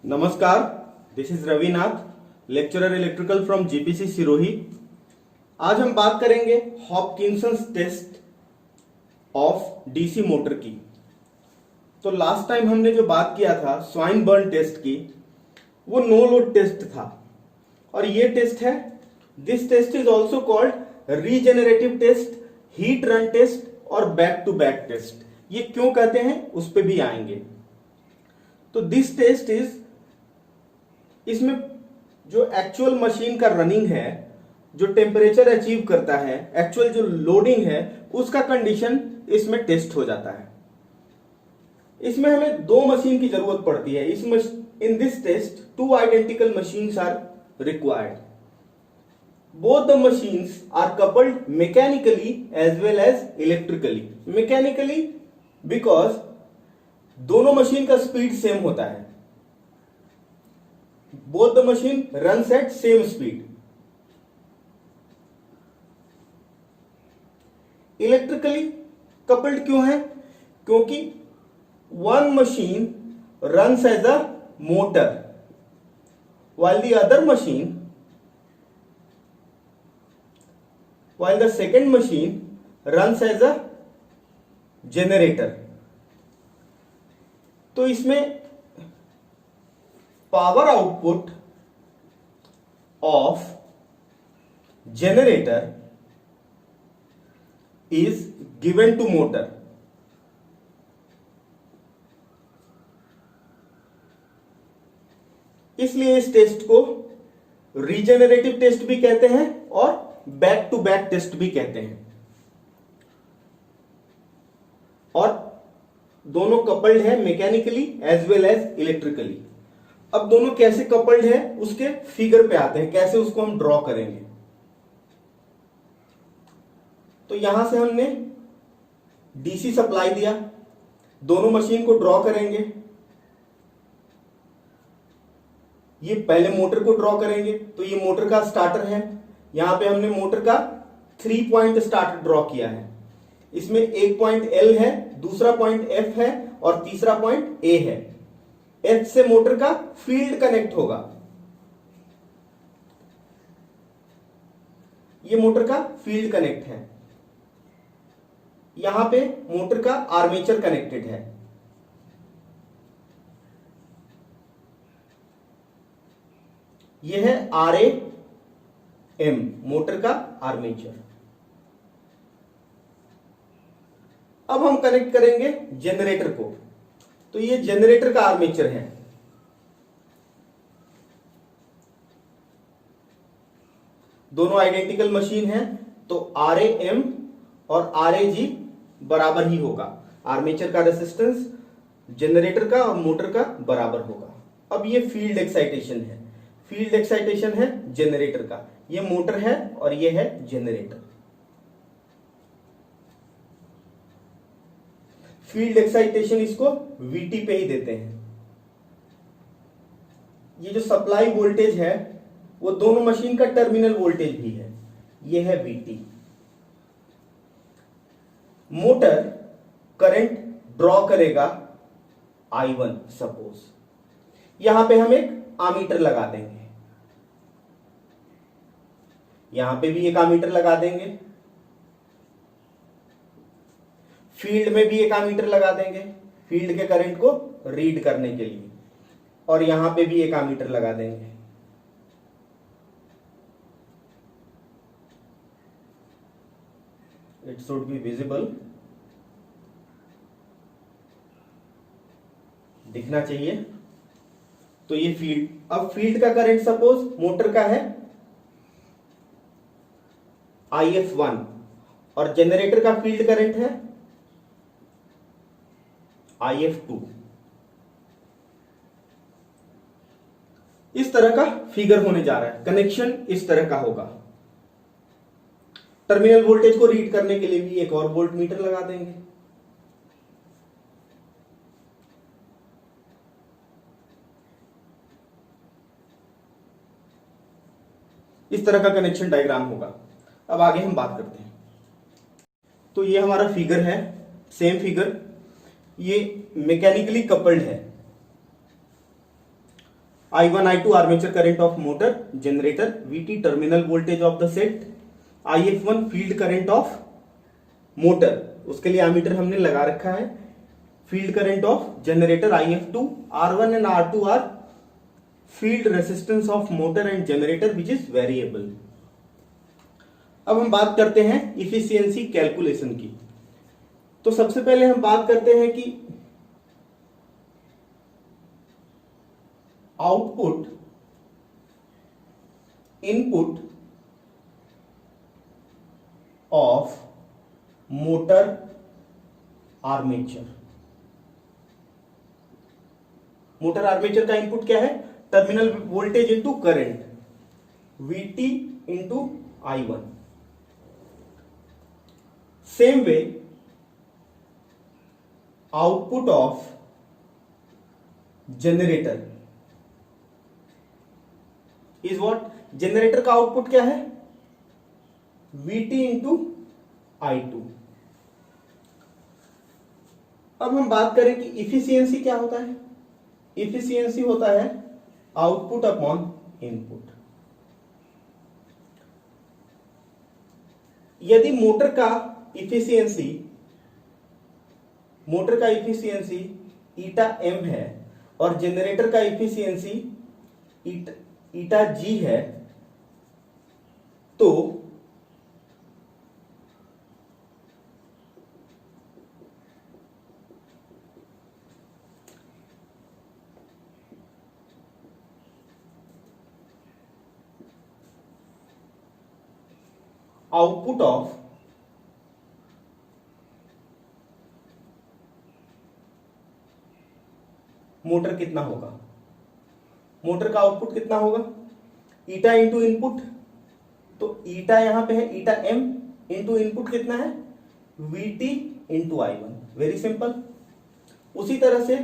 नमस्कार, this is Ravinath, lecturer electrical from GPC Sirohi. आज हम बात करेंगे हॉपकिंसंस टेस्ट ऑफ डीसी मोटर की। तो लास्ट टाइम हमने जो बात किया था स्वाइनबर्न टेस्ट की, वो नो लोड टेस्ट था और ये टेस्ट है, this test is also called regenerative test, heat run test और बैक टू बैक टेस्ट। ये क्यों कहते हैं उस पर भी आएंगे। तो दिस टेस्ट इज, इसमें जो एक्चुअल मशीन का रनिंग है, जो टेम्परेचर अचीव करता है, एक्चुअल जो लोडिंग है, उसका कंडीशन इसमें टेस्ट हो जाता है। इसमें हमें दो मशीन की जरूरत पड़ती है। In this test two identical machines are required. Both the machines are coupled mechanically as well as electrically. Mechanically because दोनों मशीन का स्पीड सेम होता है। Both the machine runs at same speed. Electrically coupled क्यों है? क्योंकि one machine runs as a motor while the second machine runs as a generator। तो इसमें power output of generator is given to motor. इसलिए इस test को regenerative test भी कहते हैं और बैक टू बैक टेस्ट भी कहते हैं। और दोनों कपल्ड है mechanically as well as electrically. अब दोनों कैसे कपल्ड है उसके फिगर पे आते हैं, कैसे उसको हम ड्रॉ करेंगे। तो यहां से हमने डीसी सप्लाई दिया, दोनों मशीन को ड्रॉ करेंगे। ये पहले मोटर को ड्रॉ करेंगे, तो ये मोटर का स्टार्टर है। यहां पे हमने मोटर का 3 पॉइंट स्टार्टर ड्रॉ किया है। इसमें एक पॉइंट L है, दूसरा पॉइंट F है और तीसरा पॉइंट A है। F से मोटर का फील्ड कनेक्ट होगा। ये मोटर का फील्ड कनेक्ट है। यहां पे मोटर का आर्मेचर कनेक्टेड है। यह है RAM, मोटर का आर्मेचर। अब हम कनेक्ट करेंगे जनरेटर को। तो ये जनरेटर का आर्मेचर है। दोनों आइडेंटिकल मशीन है, तो RAM और RAG बराबर ही होगा। आर्मेचर का रेजिस्टेंस जनरेटर का और मोटर का बराबर होगा। अब ये फील्ड एक्साइटेशन है। फील्ड एक्साइटेशन है जनरेटर का, ये मोटर है और ये है जनरेटर। फील्ड एक्साइटेशन इसको VT पे ही देते हैं। ये जो सप्लाई वोल्टेज है वो दोनों मशीन का टर्मिनल वोल्टेज भी है, ये है VT। मोटर करंट ड्रॉ करेगा I1 सपोज। यहां पे हम एक आमीटर लगा देंगे, यहां पे भी एक आमीटर लगा देंगे, फील्ड में भी एक आमीटर लगा देंगे फील्ड के करंट को रीड करने के लिए, और यहां पे भी एक आमीटर लगा देंगे। इट शुड बी विजिबल, दिखना चाहिए। तो ये फील्ड, अब फील्ड का करंट सपोज मोटर का है IF1 और जनरेटर का फील्ड करंट है IF2। इस तरह का फिगर होने जा रहा है। कनेक्शन इस तरह का होगा। टर्मिनल वोल्टेज को रीड करने के लिए भी एक और वोल्ट मीटर लगा देंगे। इस तरह का कनेक्शन डायग्राम होगा। अब आगे हम बात करते हैं। तो ये हमारा फिगर है, सेम फिगर। ये मैकेनिकली कपल्ड है। I1 I2 armature current of motor generator, VT terminal voltage of the set, IF1 field current of motor, उसके लिए एमीटर हमने लगा रखा है, field current of generator IF2, R1 and R2 are field resistance of motor and generator which is variable. अब हम बात करते हैं इफिशियंसी कैलकुलेशन की। तो सबसे पहले हम बात करते हैं कि output input of motor armature. Motor armature का इनपुट क्या है? Terminal voltage into current, VT into I1। Same way output of generator is what? Generator का आउटपुट क्या है? VT into I2। अब हम बात करें कि इफिशियंसी क्या होता है। इफिशियंसी होता है आउटपुट अपॉन इनपुट। यदि मोटर का इफिशियंसी ईटा m है और जनरेटर का इफिशियंसी ईटा g है, तो आउटपुट ऑफ मोटर कितना होगा? मोटर का आउटपुट कितना होगा? ईटा इंटू इनपुट, तो ईटा यहां पे है ईटा m इंटू इनपुट कितना है? VT into I1। Very simple. उसी तरह से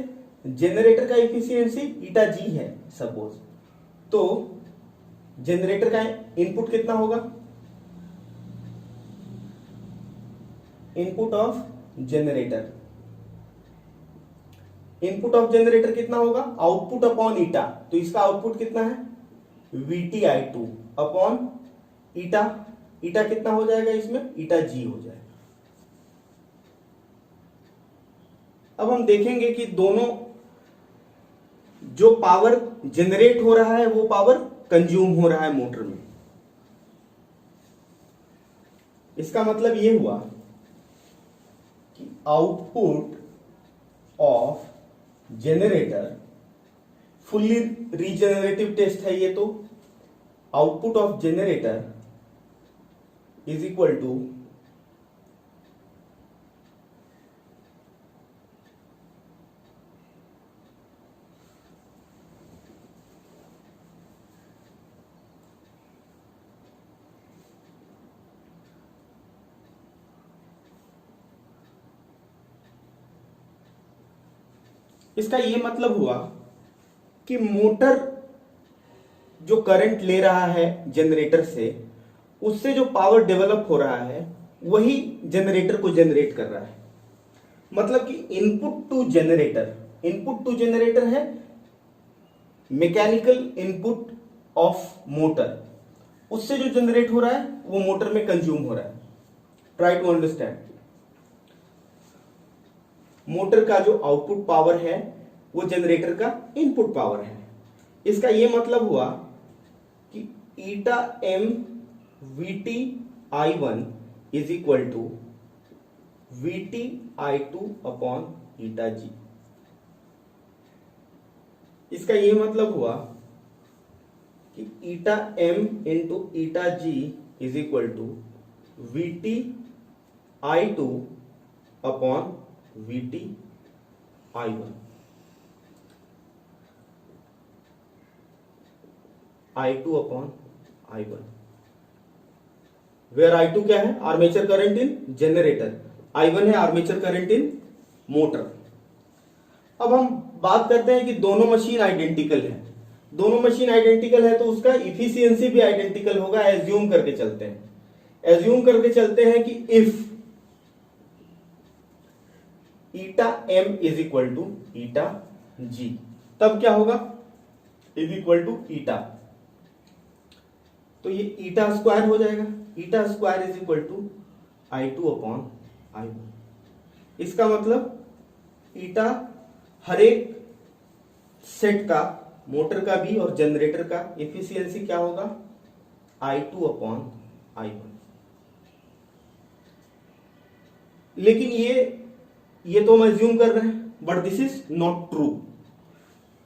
जनरेटर का इफिशियंसी ईटा g है सपोज, तो जनरेटर का इनपुट कितना होगा? Input of generator, input of generator कितना होगा? आउटपुट अपॉन ईटा, तो इसका आउटपुट कितना है? VT I2 अपॉन ईटा, ईटा कितना हो जाएगा इसमें? ईटा g हो जाएगा। अब हम देखेंगे कि दोनों जो पावर जनरेट हो रहा है वो पावर कंज्यूम हो रहा है मोटर में। इसका मतलब ये हुआ कि output of generator, fully regenerative test है ये, तो output of generator is equal to इसका ये मतलब हुआ कि मोटर जो करंट ले रहा है जनरेटर से, उससे जो पावर डेवलप हो रहा है वही जनरेटर को जनरेट कर रहा है। मतलब कि इनपुट टू जनरेटर है मैकेनिकल इनपुट ऑफ मोटर, उससे जो जनरेट हो रहा है वो मोटर में कंज्यूम हो रहा है। Try to understand. मोटर का जो आउटपुट पावर है वो जनरेटर का इनपुट पावर है। इसका ये मतलब हुआ कि eta m VT I1 is equal to VT I2 upon eta g। इसका ये मतलब हुआ कि eta m into eta g is equal to VT I2 upon VT I1। I2 upon I1, where I2 क्या है? Armature current in generator, I1 है armature current in motor. अब हम बात करते हैं कि दोनों मशीन आइडेंटिकल है। दोनों मशीन आइडेंटिकल है तो उसका इफिशियंसी भी आइडेंटिकल होगा। एज्यूम करके चलते हैं कि if eta m is equal to eta g, तब क्या होगा? इज इक्वल टू ईटा, तो ये ईटा स्क्वायर हो जाएगा, eta square is equal to I2 upon I1। इसका मतलब ईटा हर एक सेट का, मोटर का भी और जनरेटर का एफिशिएंसी क्या होगा, I2 अपॉन I1। लेकिन ये तो हम एज्यूम कर रहे हैं, but this is not true.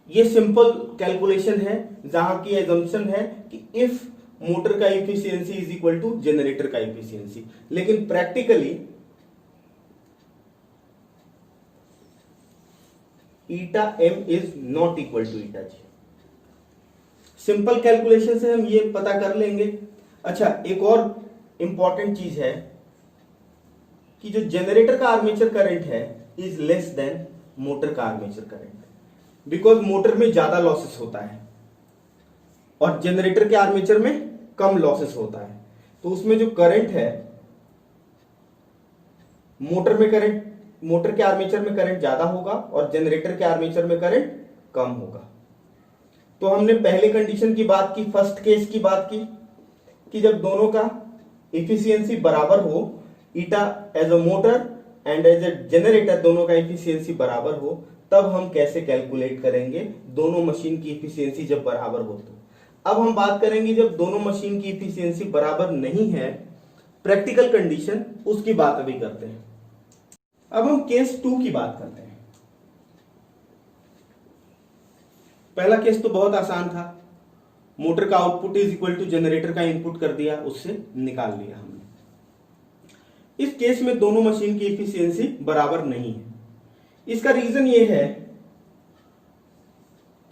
ये सिंपल कैलकुलेशन है जहां की एजम्पशन है कि इफ मोटर का efficiency is equal to generator का एफिशिएंसी, लेकिन practically eta M is not equal to eta G. Simple calculation से हम ये पता कर लेंगे। अच्छा, एक और इंपॉर्टेंट चीज है कि जो जनरेटर का आर्मेचर करंट है इज लेस देन मोटर का आर्मेचर करंट, बिकॉज मोटर में ज्यादा लॉसेस होता है और जनरेटर के आर्मेचर में कम लॉसेस होता है। तो उसमें जो करंट है, मोटर के आर्मेचर में करंट ज्यादा होगा और जनरेटर के आर्मेचर में करंट कम होगा। तो हमने पहले कंडीशन की बात की, फर्स्ट केस की बात की कि जब दोनों का एफिशिएंसी बराबर हो, eta as a motor and as a generator दोनों का एफिशिएंसी बराबर हो, तब हम कैसे कैलकुलेट करेंगे दोनों मशीन की एफिशिएंसी जब बराबर हो। तो अब हम बात करेंगे जब दोनों मशीन की एफिशिएंसी बराबर नहीं है, प्रैक्टिकल कंडीशन, उसकी बात अभी करते हैं। अब हम केस 2 की बात करते हैं। पहला केस तो बहुत आसान था, मोटर का output is equal to generator का इनपुट कर दिया, उससे निकाल लिया हमने। इस केस में दोनों मशीन की एफिशिएंसी बराबर नहीं है। इसका रीजन ये है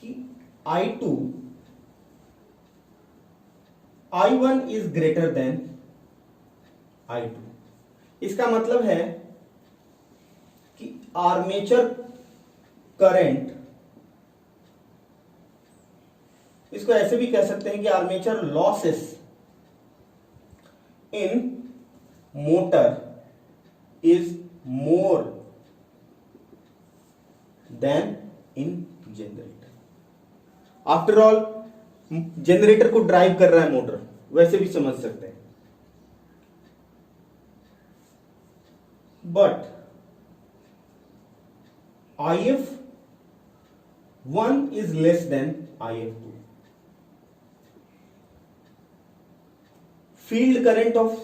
कि I1 is greater than I2। इसका मतलब है कि आर्मेचर करंट, इसको ऐसे भी कह सकते हैं कि armature losses in motor is more then in generator. After all generator को ड्राइव कर रहा है मोटर, वैसे भी समझ सकते हैं। But IF1 is less than IF2. Field current of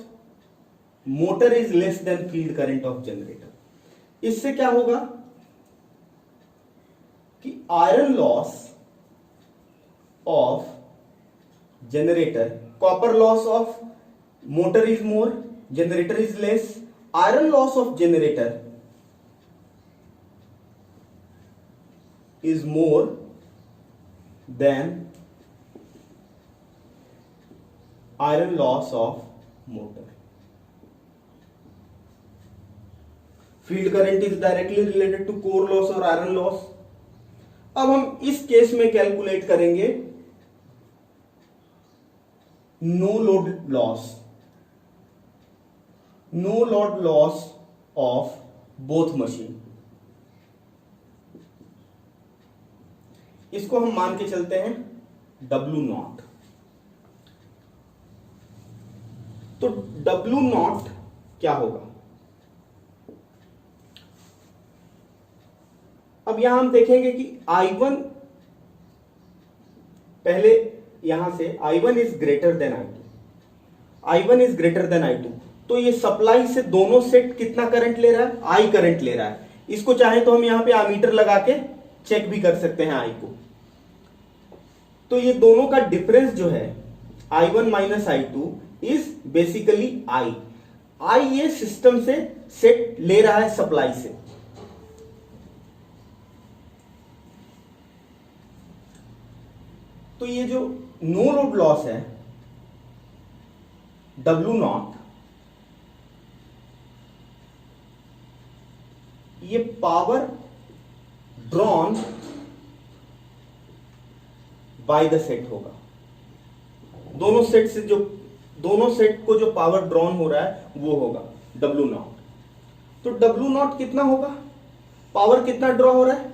motor is less than field current of generator. इससे क्या होगा कि iron loss of generator, copper loss of motor is more, generator is less, iron loss of generator is more than iron loss of motor. Field current is directly related to core loss और iron loss. अब हम इस case में calculate करेंगे no load loss of both machine. इसको हम मान के चलते हैं W0। तो W0 क्या होगा? अब यहां हम देखेंगे कि I1, पहले यहां से I1 is greater than I2, तो ये सप्लाई से दोनों सेट कितना करंट ले रहा है? I करंट ले रहा है। इसको चाहे तो हम यहां पे एमीटर लगा के चेक भी कर सकते हैं I को। तो ये दोनों का डिफरेंस जो है I1 minus I2 is basically I ये सिस्टम से सेट ले रहा है सप्लाई से। तो ये जो नो लोड लॉस है W0, ये power drawn by the set होगा। दोनों सेट को जो पावर ड्रॉन हो रहा है वो होगा W0। तो W0 कितना होगा? पावर कितना ड्रॉ हो रहा है?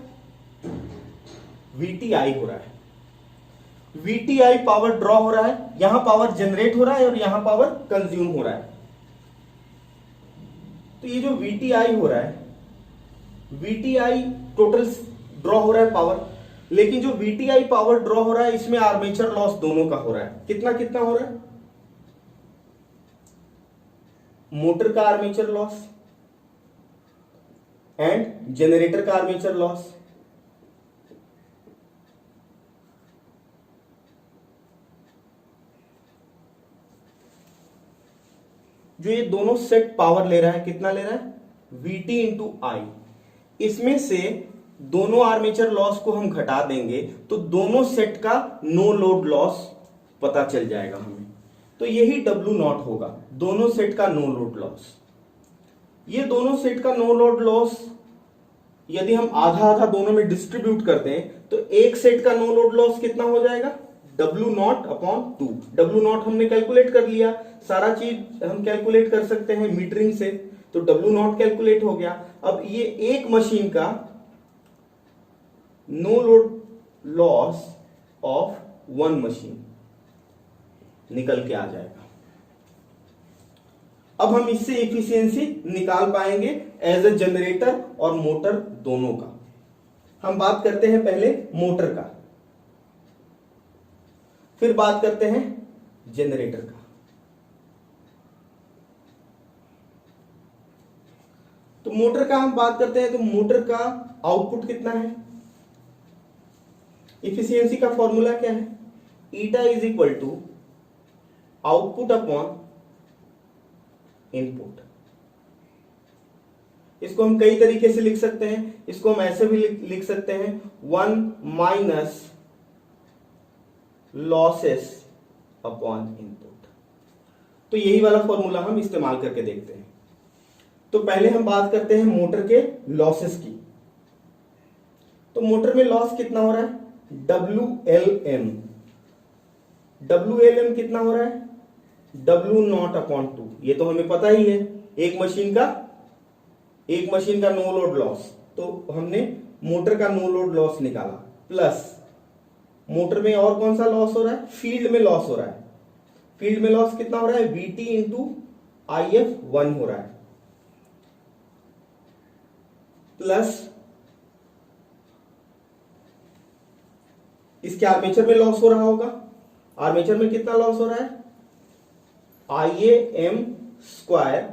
VTI हो रहा है। VTI पावर ड्रॉ हो रहा है, यहां पावर जनरेट हो रहा है और यहां पावर कंज्यूम हो रहा है। तो ये जो VTI हो रहा है, VTI टोटल ड्रॉ हो रहा है पावर, लेकिन जो VTI पावर ड्रॉ हो रहा है इसमें आर्मेचर लॉस दोनों का हो रहा है। कितना कितना हो रहा है? मोटर का आर्मेचर लॉस एंड जनरेटर का आर्मेचर लॉस। जो ये दोनों सेट पावर ले रहा है, कितना ले रहा है? VT इंटू आई। इसमें से दोनों आर्मेचर लॉस को हम घटा देंगे तो दोनों सेट का नो लोड लॉस पता चल जाएगा हमें। तो यही W0 होगा, दोनों सेट का नो लोड लॉस। ये दोनों सेट का नो लोड लॉस यदि हम आधा आधा दोनों में डिस्ट्रीब्यूट करते हैं तो एक सेट का नो लोड लॉस कितना हो जाएगा? W0 upon 2। W0 हमने कैलकुलेट कर लिया, सारा चीज हम कैलकुलेट कर सकते हैं मीटरिंग से, तो W0 कैलकुलेट हो गया। अब ये एक मशीन का no load loss of one machine निकल के आ जाएगा। अब हम इससे एफिशिएंसी निकाल पाएंगे एज ए जनरेटर और मोटर दोनों का। हम बात करते हैं पहले मोटर का, फिर बात करते हैं जनरेटर का। तो मोटर का हम बात करते हैं, तो मोटर का आउटपुट कितना है? एफिशिएंसी का फॉर्मूला क्या है? Eta is equal to output upon input. इसको हम कई तरीके से लिख सकते हैं। इसको हम ऐसे भी लिख सकते हैं 1 माइनस लॉसेस अपॉन इनपुट। तो यही वाला फॉर्मूला हम इस्तेमाल करके देखते हैं। तो पहले हम बात करते हैं मोटर के लॉसेस की। तो मोटर में लॉस कितना हो रहा है? WLM। WLM कितना हो रहा है? W0 upon 2। ये तो हमें पता ही है, एक मशीन का नो लोड लॉस। तो हमने मोटर का नो लोड लॉस निकाला, प्लस मोटर में और कौन सा लॉस हो रहा है? फील्ड में लॉस हो रहा है। फील्ड में लॉस कितना हो रहा है? VT इंटू IF1 हो रहा है, प्लस इसके आर्मेचर में लॉस हो रहा होगा। आर्मेचर में कितना लॉस हो रहा है? IAM square.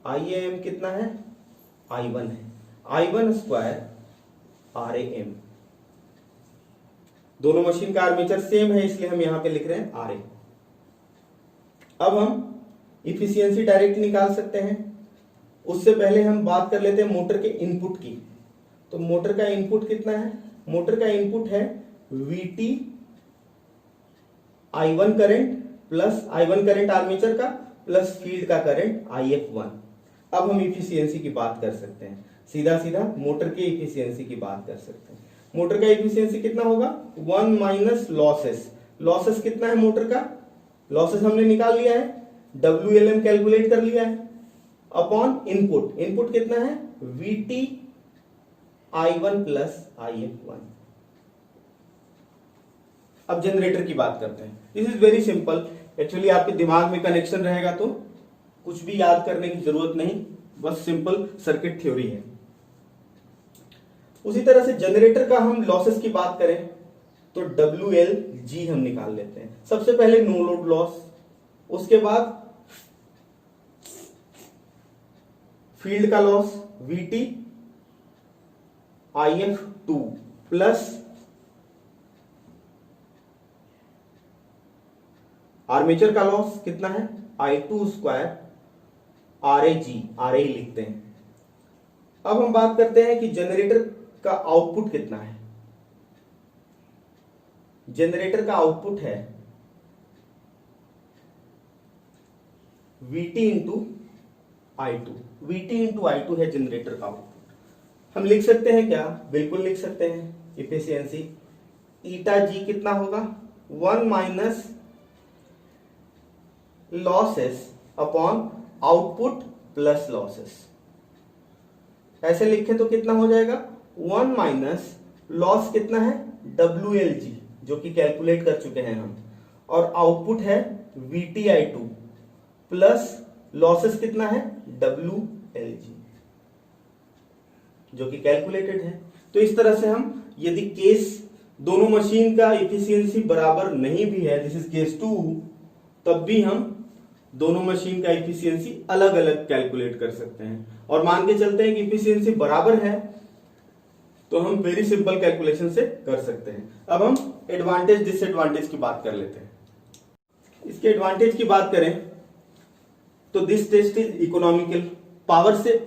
IAM कितना है? I1 है, I1 स्क्वायर RAM। दोनों मशीन का आर्मेचर सेम है इसलिए हम यहां पे लिख रहे हैं RA। अब हम इफिशियंसी डायरेक्ट निकाल सकते हैं। उससे पहले हम बात कर लेते हैं मोटर के इनपुट की। तो मोटर का इनपुट कितना है? मोटर का इनपुट है VT I1 current plus I1 current armature का प्लस फील्ड का करंट IF1। अब हम इफिशियंसी की बात कर सकते हैं, सीधा सीधा मोटर की इफिशियंसी की बात कर सकते हैं। मोटर का इफिशियंसी कितना होगा? 1 माइनस लॉसेस। लॉसेस कितना है मोटर का? लॉसेस हमने निकाल लिया है, WLM कैलकुलेट कर लिया है, अपॉन इनपुट। इनपुट कितना है? VT I1 plus IF1। अब जनरेटर की बात करते हैं। This is very simple. Actually आपके दिमाग में कनेक्शन रहेगा तो कुछ भी याद करने की जरूरत नहीं, बस सिंपल सर्किट थ्योरी है। उसी तरह से जनरेटर का हम लॉसेस की बात करें तो WLG हम निकाल लेते हैं। सबसे पहले नो लोड लॉस, उसके बाद फील्ड का loss VT IF2 plus armature का लॉस कितना है? I2 स्क्वायर RA लिखते हैं। अब हम बात करते हैं कि जनरेटर का आउटपुट कितना है। जनरेटर का आउटपुट है VT into I2। VT into I2 है जनरेटर का आउटपुट। हम लिख सकते हैं क्या? बिल्कुल लिख सकते हैं। इफिशियंसी ईटा जी कितना होगा? 1 minus losses upon output plus losses. ऐसे लिखे तो कितना हो जाएगा? 1 माइनस लॉस कितना है? WLG। जो कि कैलकुलेट कर चुके हैं हम, और आउटपुट है VTI2 प्लस लॉसेस कितना है WLG जो कि कैलकुलेटेड है। तो इस तरह से हम यदि केस दोनों मशीन का इफिशियंसी बराबर नहीं भी है, दिस इज केस 2, तब भी हम दोनों मशीन का इफिशियंसी अलग अलग कैलकुलेट कर सकते हैं। और मान के चलते हैं कि इफिशियंसी बराबर है तो हम वेरी सिंपल कैलकुलेशन से कर सकते हैं। अब हम एडवांटेज डिसएडवांटेज की बात कर लेते हैं। इसके एडवांटेज की बात करें तो this test is economical. Power से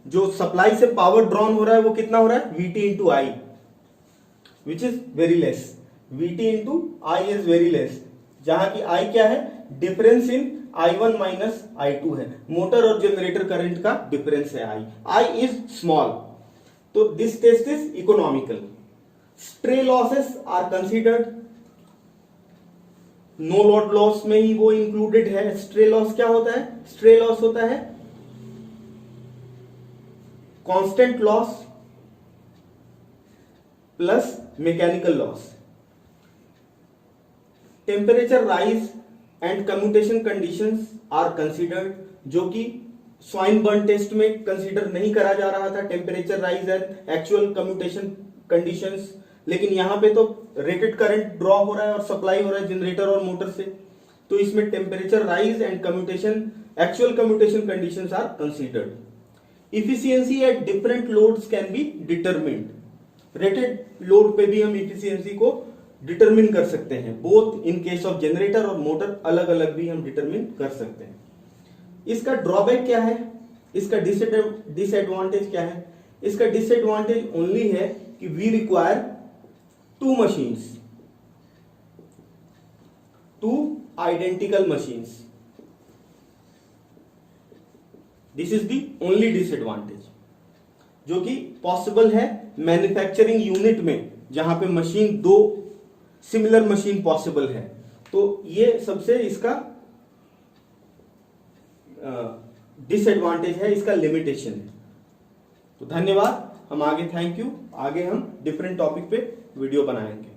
जो सप्लाई से पावर ड्रॉन हो रहा है वो कितना हो रहा है VT into I, which is very less. VT into I is very less, जहां की आई क्या है, difference in I1 minus I2 है, मोटर और जनरेटर करंट का डिफरेंस है आई इज स्मॉल। तो this test is economical. Stray losses are considered, no load loss में ही वो इंक्लूडेड है। स्ट्रे लॉस क्या होता है, स्ट्रे लॉस होता है constant loss plus mechanical loss. Temperature rise and commutation conditions are considered, जो कि स्वाइन बर्न टेस्ट में कंसीडर नहीं करा जा रहा था, temperature rise and actual commutation conditions, लेकिन यहां पे तो रेटेड करंट ड्रॉ हो रहा है और सप्लाई हो रहा है जनरेटर और मोटर से, तो इसमें temperature rise and commutation actual commutation conditions are considered. Efficiency at different loads can be determined, rated load पे भी हम इफिशियंसी को डिटरमिन कर सकते हैं, both in case of generator और मोटर अलग अलग भी हम डिटरमिन कर सकते हैं। इसका ड्रॉबैक क्या है, इसका डिसएडवांटेज क्या है? इसका डिसएडवांटेज ओनली है कि we require two machines, two identical machines, this is the only disadvantage, जो कि पॉसिबल है मैन्युफैक्चरिंग यूनिट में, जहां पे मशीन दो सिमिलर मशीन पॉसिबल है। तो ये सबसे इसका डिसएडवांटेज है, इसका लिमिटेशन है। तो धन्यवाद, हम आगे थैंक यू, आगे हम डिफरेंट टॉपिक पे वीडियो बनाएंगे।